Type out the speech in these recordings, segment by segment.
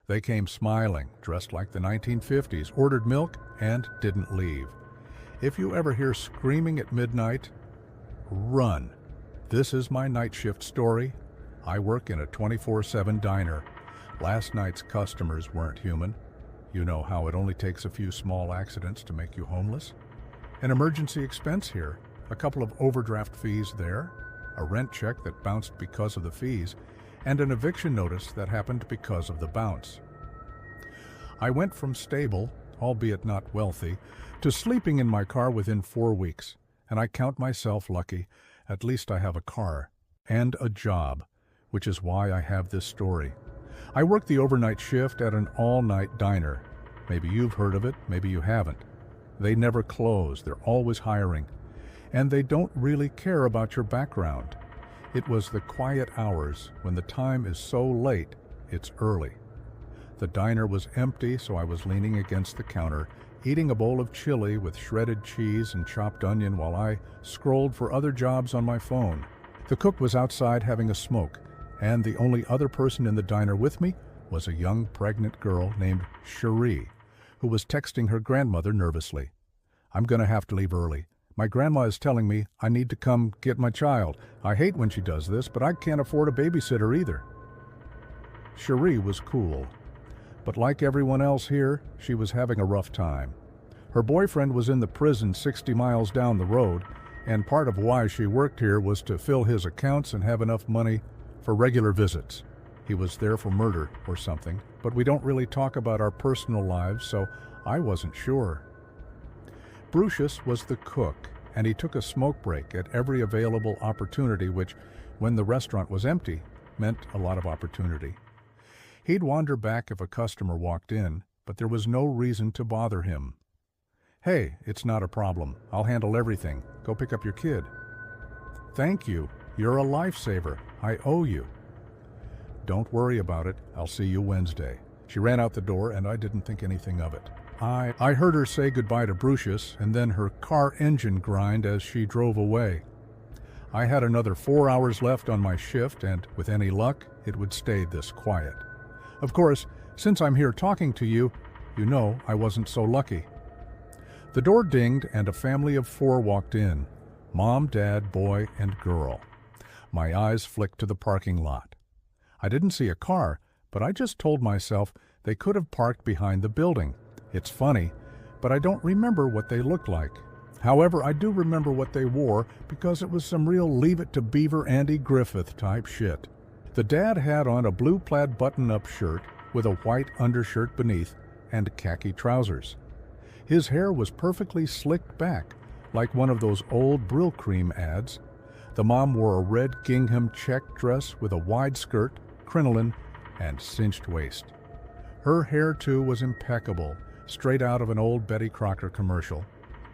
They came smiling, dressed like the 1950s, ordered milk, and didn't leave. If you ever hear screaming at midnight, run. This is my night shift story. I work in a 24/7 diner. Last night's customers weren't human. You know how it only takes a few small accidents to make you homeless? An emergency expense here, a couple of overdraft fees there, a rent check that bounced because of the fees, and an eviction notice that happened because of the bounce. I went from stable, albeit not wealthy, to sleeping in my car within 4 weeks, and I count myself lucky. At least I have a car and a job, which is why I have this story. I work the overnight shift at an all-night diner. Maybe you've heard of it, maybe you haven't. They never close, they're always hiring, and they don't really care about your background. It was the quiet hours when the time is so late, it's early. The diner was empty, so I was leaning against the counter, eating a bowl of chili with shredded cheese and chopped onion while I scrolled for other jobs on my phone. The cook was outside having a smoke, and the only other person in the diner with me was a young pregnant girl named Cherie, who was texting her grandmother nervously. "I'm going to have to leave early. My grandma is telling me I need to come get my child. I hate when she does this, but I can't afford a babysitter either." Cherie was cool, but like everyone else here, she was having a rough time. Her boyfriend was in the prison 60 miles down the road, and part of why she worked here was to fill his accounts and have enough money for regular visits. He was there for murder or something, but we don't really talk about our personal lives, so I wasn't sure. Brucius was the cook, and he took a smoke break at every available opportunity, which, when the restaurant was empty, meant a lot of opportunity. He'd wander back if a customer walked in, but there was no reason to bother him. "Hey, it's not a problem. I'll handle everything. Go pick up your kid." "Thank you. You're a lifesaver. I owe you." "Don't worry about it. I'll see you Wednesday." She ran out the door, and I didn't think anything of it. I heard her say goodbye to Brucius, and then her car engine grind as she drove away. I had another 4 hours left on my shift, and with any luck, it would stay this quiet. Of course, since I'm here talking to you, you know I wasn't so lucky. The door dinged, and a family of 4 walked in. Mom, Dad, boy, and girl. My eyes flicked to the parking lot. I didn't see a car, but I just told myself they could have parked behind the building. It's funny, but I don't remember what they looked like. However, I do remember what they wore because it was some real Leave It to Beaver Andy Griffith type shit. The dad had on a blue plaid button-up shirt with a white undershirt beneath and khaki trousers. His hair was perfectly slicked back, like one of those old Brylcreem ads. The mom wore a red gingham check dress with a wide skirt, crinoline, and cinched waist. Her hair, too, was impeccable, straight out of an old Betty Crocker commercial.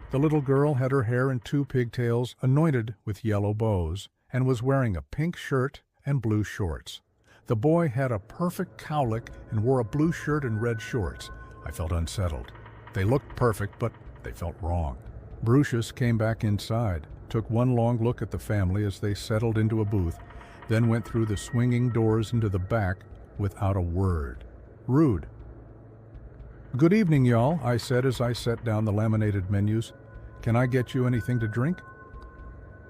The little girl had her hair in 2 pigtails anointed with yellow bows, and was wearing a pink shirt and blue shorts. The boy had a perfect cowlick and wore a blue shirt and red shorts. I felt unsettled. They looked perfect, but they felt wrong. Brucius came back inside, took one long look at the family as they settled into a booth, then went through the swinging doors into the back without a word. Rude. "Good evening, y'all," I said as I set down the laminated menus. "Can I get you anything to drink?"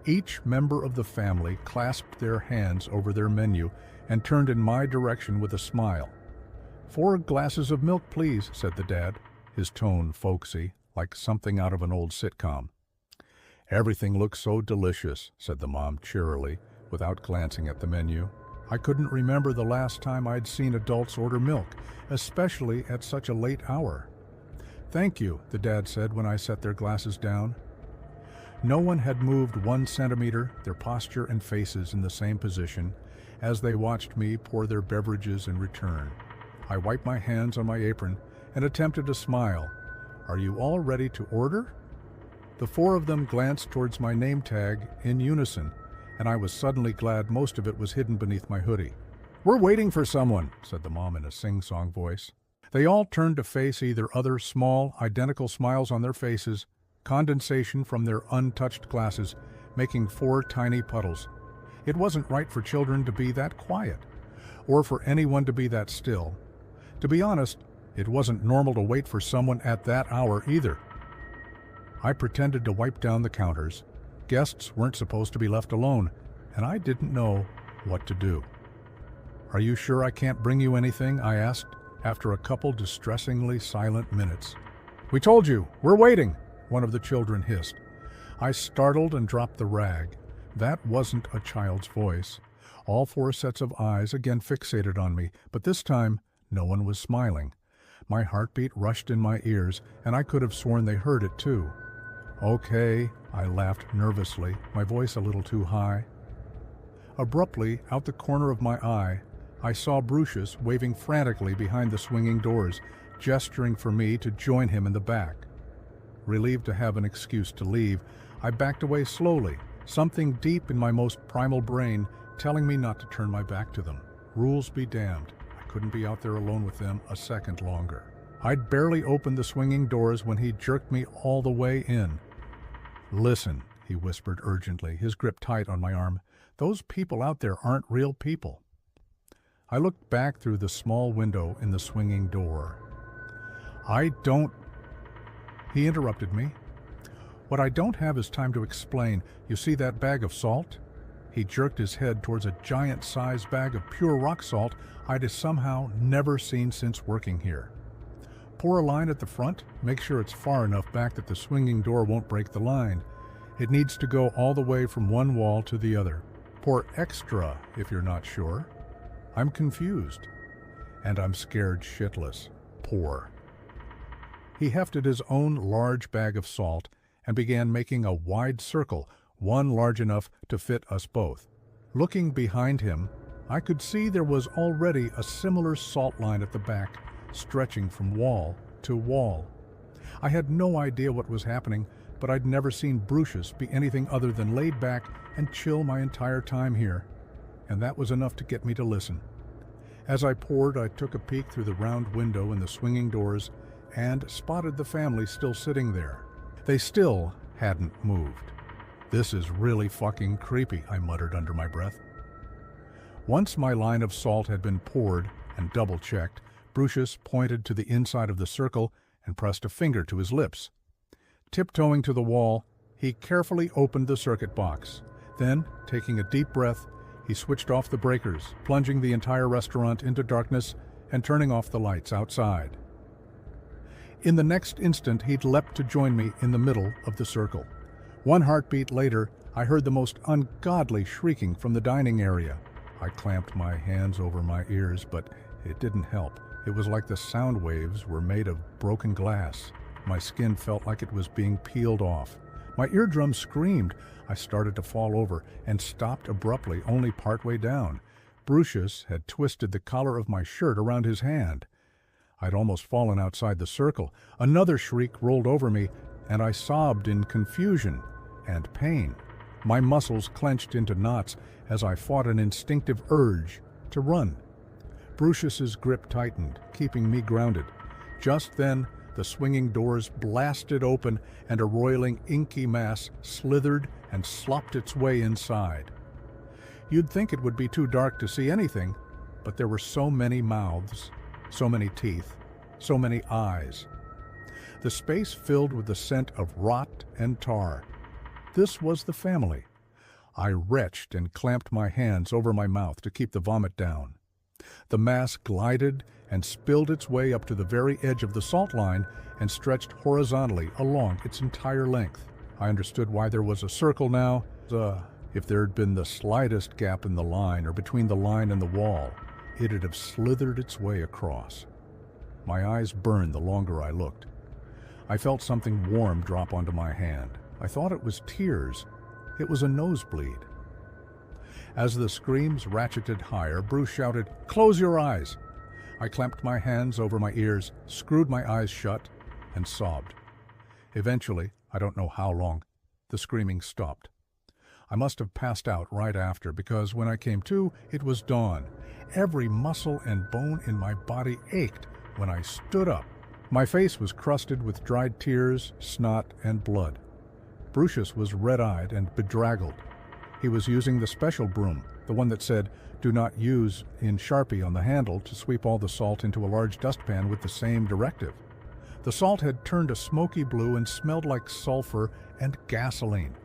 Each member of the family clasped their hands over their menu and turned in my direction with a smile. "4 glasses of milk, please," said the dad, his tone folksy, like something out of an old sitcom. "Everything looks so delicious," said the mom cheerily, without glancing at the menu. I couldn't remember the last time I'd seen adults order milk, especially at such a late hour. "Thank you," the dad said when I set their glasses down. No one had moved 1 centimeter, their posture and faces in the same position, as they watched me pour their beverages in return. I wiped my hands on my apron and attempted a smile. "Are you all ready to order?" The 4 of them glanced towards my name tag in unison, and I was suddenly glad most of it was hidden beneath my hoodie. "We're waiting for someone," said the mom in a sing-song voice. They all turned to face either other small, identical smiles on their faces, condensation from their untouched glasses, making 4 tiny puddles. It wasn't right for children to be that quiet, or for anyone to be that still. To be honest, it wasn't normal to wait for someone at that hour either. I pretended to wipe down the counters. Guests weren't supposed to be left alone, and I didn't know what to do. "Are you sure I can't bring you anything?" I asked, after a couple distressingly silent minutes. "We told you, we're waiting," one of the children hissed. I startled and dropped the rag. That wasn't a child's voice. All 4 sets of eyes again fixated on me, but this time no one was smiling. My heartbeat rushed in my ears, and I could have sworn they heard it too. "Okay," I laughed nervously, my voice a little too high. Abruptly, out the corner of my eye, I saw Brucius waving frantically behind the swinging doors, gesturing for me to join him in the back. Relieved to have an excuse to leave, I backed away slowly, something deep in my most primal brain telling me not to turn my back to them. Rules be damned. I couldn't be out there alone with them a second longer. I'd barely opened the swinging doors when he jerked me all the way in. "Listen," he whispered urgently, his grip tight on my arm. "Those people out there aren't real people." I looked back through the small window in the swinging door. He interrupted me. "What I don't have is time to explain. You see that bag of salt?" He jerked his head towards a giant-sized bag of pure rock salt I'd somehow never seen since working here. "Pour a line at the front. Make sure it's far enough back that the swinging door won't break the line. It needs to go all the way from one wall to the other. Pour extra if you're not sure." I'm confused, and I'm scared shitless. Pour. He hefted his own large bag of salt and began making a wide circle, one large enough to fit us both. Looking behind him, I could see there was already a similar salt line at the back, stretching from wall to wall. I had no idea what was happening, but I'd never seen Brucius be anything other than laid back and chill my entire time here, and that was enough to get me to listen. As I poured, I took a peek through the round window in the swinging doors and spotted the family still sitting there. They still hadn't moved. "This is really fucking creepy," I muttered under my breath. Once my line of salt had been poured and double-checked, Brucius pointed to the inside of the circle and pressed a finger to his lips. Tiptoeing to the wall, he carefully opened the circuit box. Then, taking a deep breath, he switched off the breakers, plunging the entire restaurant into darkness and turning off the lights outside. In the next instant, he'd leapt to join me in the middle of the circle. One heartbeat later, I heard the most ungodly shrieking from the dining area. I clamped my hands over my ears, but it didn't help. It was like the sound waves were made of broken glass. My skin felt like it was being peeled off. My eardrums screamed. I started to fall over and stopped abruptly, only partway down. Brucius had twisted the collar of my shirt around his hand. I'd almost fallen outside the circle. Another shriek rolled over me, and I sobbed in confusion and pain. My muscles clenched into knots as I fought an instinctive urge to run. Brucius's grip tightened, keeping me grounded. Just then, the swinging doors blasted open and a roiling, inky mass slithered and slopped its way inside. You'd think it would be too dark to see anything, but there were so many mouths, so many teeth, so many eyes. The space filled with the scent of rot and tar. This was the family. I retched and clamped my hands over my mouth to keep the vomit down. The mass glided and spilled its way up to the very edge of the salt line and stretched horizontally along its entire length. I understood why there was a circle now. If there had been the slightest gap in the line or between the line and the wall, it'd have slithered its way across. My eyes burned the longer I looked. I felt something warm drop onto my hand. I thought it was tears. It was a nosebleed. As the screams ratcheted higher, Bruce shouted, "Close your eyes!" I clamped my hands over my ears, screwed my eyes shut, and sobbed. Eventually, I don't know how long, the screaming stopped. I must have passed out right after, because when I came to, it was dawn. Every muscle and bone in my body ached when I stood up. My face was crusted with dried tears, snot, and blood. Brucius was red-eyed and bedraggled. He was using the special broom, the one that said, "Do not use," in Sharpie on the handle to sweep all the salt into a large dustpan with the same directive. The salt had turned a smoky blue and smelled like sulfur and gasoline.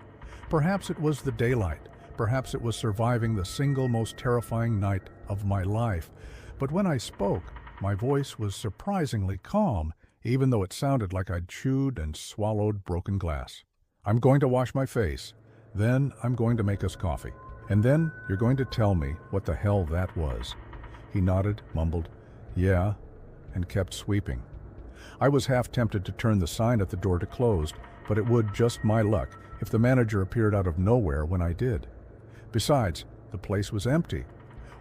Perhaps it was the daylight. Perhaps it was surviving the single most terrifying night of my life. But when I spoke, my voice was surprisingly calm, even though it sounded like I'd chewed and swallowed broken glass. "I'm going to wash my face. Then I'm going to make us coffee. And then you're going to tell me what the hell that was." He nodded, mumbled, "Yeah," and kept sweeping. I was half tempted to turn the sign at the door to closed, but it would, just my luck, if the manager appeared out of nowhere when I did. Besides, the place was empty.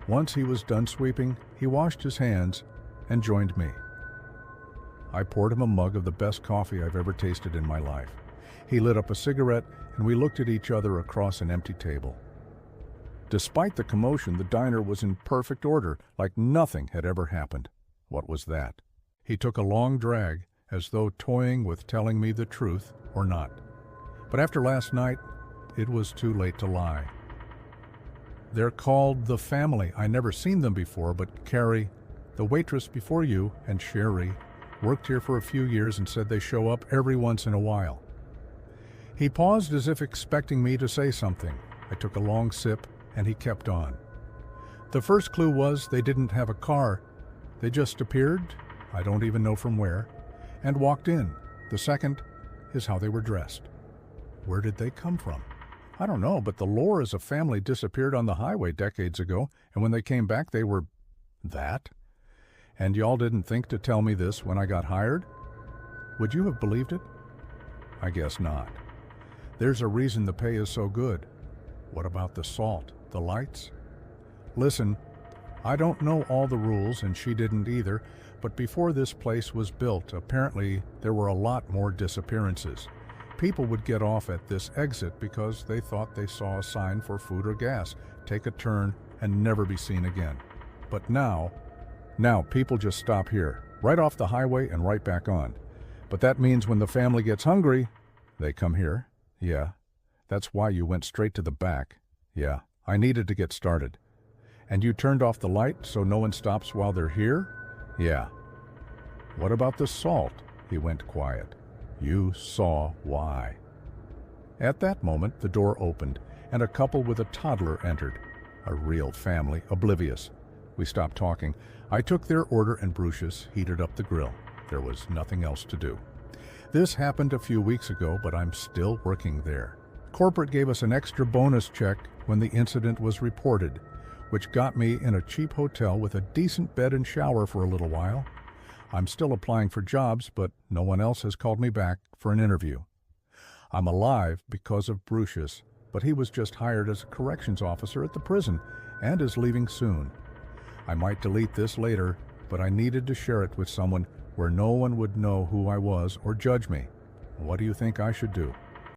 Once he was done sweeping, he washed his hands and joined me. I poured him a mug of the best coffee I've ever tasted in my life. He lit up a cigarette, and we looked at each other across an empty table. Despite the commotion, the diner was in perfect order, like nothing had ever happened. What was that? He took a long drag, as though toying with telling me the truth or not. But after last night, it was too late to lie. "They're called the family. I never seen them before, but Carrie, the waitress before you, and Sherry worked here for a few years and said they show up every once in a while." He paused as if expecting me to say something. I took a long sip, and he kept on. "The first clue was they didn't have a car. They just appeared, I don't even know from where, and walked in. The second is how they were dressed." "Where did they come from?" "I don't know, but the lore is a family disappeared on the highway decades ago, and when they came back they were that. And y'all didn't think to tell me this when I got hired? Would you have believed it?" "I guess not. There's a reason the pay is so good." "What about the salt, the lights?" "Listen, I don't know all the rules, and she didn't either, but before this place was built, apparently there were a lot more disappearances. People would get off at this exit because they thought they saw a sign for food or gas, take a turn, and never be seen again. But now people just stop here, right off the highway and right back on. But that means when the family gets hungry, they come here." "Yeah. That's why you went straight to the back." "Yeah. I needed to get started." "And you turned off the light so no one stops while they're here?" "Yeah." "What about the salt?" He went quiet. "You saw why." At that moment, the door opened, and a couple with a toddler entered. A real family, oblivious. We stopped talking. I took their order, and Brucius heated up the grill. There was nothing else to do. This happened a few weeks ago, but I'm still working there. Corporate gave us an extra bonus check when the incident was reported, which got me in a cheap hotel with a decent bed and shower for a little while. I'm still applying for jobs, but no one else has called me back for an interview. I'm alive because of Brucius, but he was just hired as a corrections officer at the prison and is leaving soon. I might delete this later, but I needed to share it with someone where no one would know who I was or judge me. What do you think I should do?